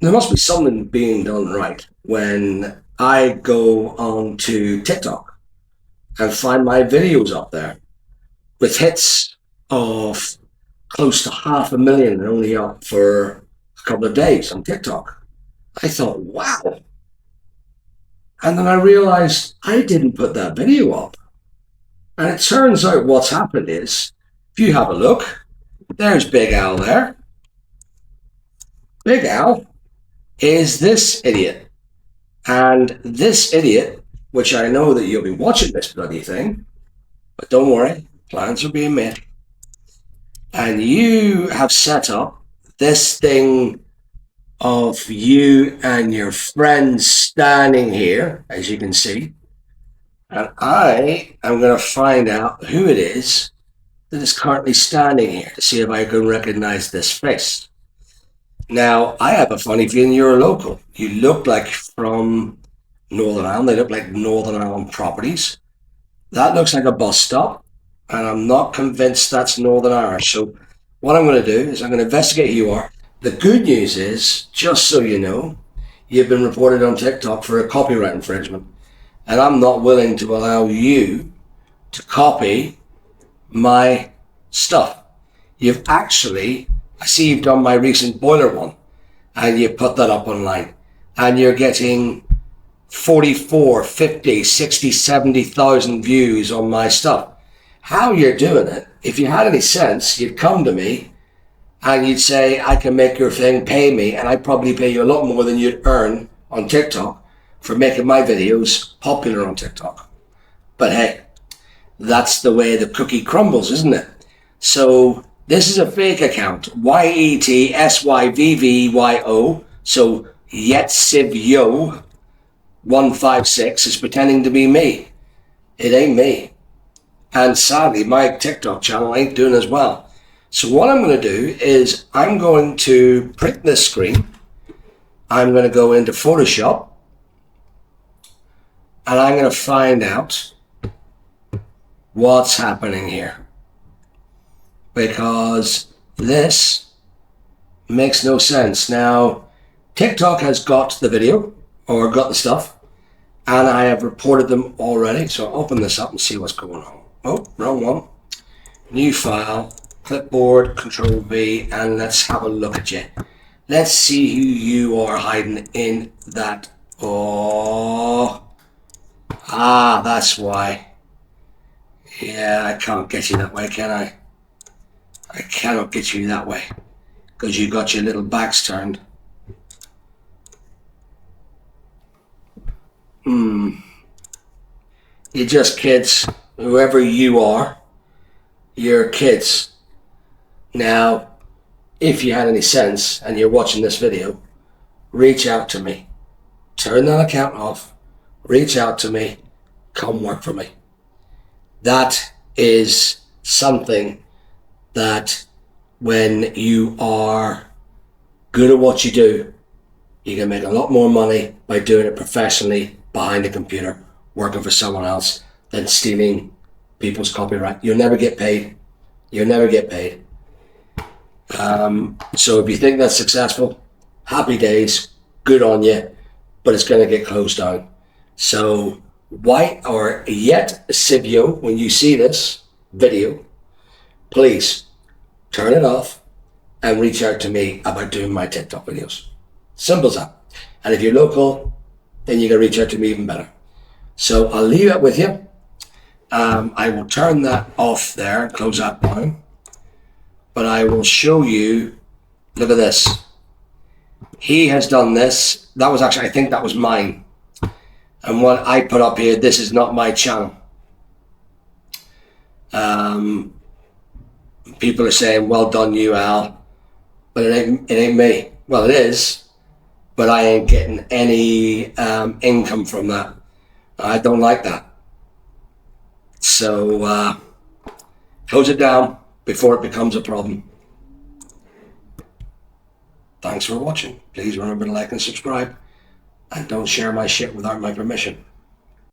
There must be something being done right when I go on to TikTok and find my videos up there with hits of close to 500,000 and only up for a couple of days on TikTok. I thought, wow. And then I realized I didn't put that video up. And it turns out what's happened is, if you have a look, there's Big Al there. Big Al is this idiot. And this idiot, which I know that you'll be watching this bloody thing, but don't worry, plans are being made. And you have set up this thing of you and your friends standing here, as you can see. And I am going to find out who it is that is currently standing here to see if I can recognize this face. Now, I have a funny feeling you're a local. You look like from Northern Ireland. They look like Northern Ireland properties. That looks like a bus stop, and I'm not convinced that's Northern Irish. So what I'm going to do is I'm going to investigate who you are. The good news is, just so you know, you've been reported on TikTok for a copyright infringement, and I'm not willing to allow you to copy my stuff. You've actually, I see you've done my recent boiler one, and you put that up online, and you're getting 44, 50, 60, 70,000 views on my stuff. How you're doing it, if you had any sense, you'd come to me and you'd say, I can make your thing, pay me, and I'd probably pay you a lot more than you'd earn on TikTok for making my videos popular on TikTok. But hey, that's the way the cookie crumbles, isn't it? So this is a fake account, YETSYVVYO. So Yetsivyo 156 is pretending to be me. It ain't me. And sadly, my TikTok channel ain't doing as well. So what I'm going to do is I'm going to print this screen. I'm going to go into Photoshop. And I'm going to find out what's happening here. Because this makes no sense. Now, TikTok has got the video, or got the stuff, and I have reported them already. So I'll open this up and see what's going on. Oh, wrong one. New file, clipboard, Control V, and let's have a look at you. Let's see who you are hiding in that. Oh, that's why. Yeah, I can't get you that way, can I? I cannot get you that way because you got your little backs turned. You're just kids. Whoever you are, you're kids. Now, if you had any sense and you're watching this video, reach out to me. Turn that account off. Reach out to me. Come work for me. That is something that when you are good at what you do, you can make a lot more money by doing it professionally behind a computer, working for someone else, than stealing people's copyright. You'll never get paid. You'll never get paid. So if you think that's successful, happy days, good on you, but it's going to get closed down. So why, or yet Sivio, when you see this video, please turn it off and reach out to me about doing my TikTok videos. Simple as that. And if you're local, then you can reach out to me even better. So I'll leave it with you. I will turn that off there, close that down. But I will show you, look at this. He has done this. That was actually, I think that was mine. And what I put up here, this is not my channel. People are saying, well done you, Al. But it ain't me. Well, it is, but I ain't getting any income from that. I don't like that. So close it down before it becomes a problem. Thanks for watching. Please remember to like and subscribe. And don't share my shit without my permission.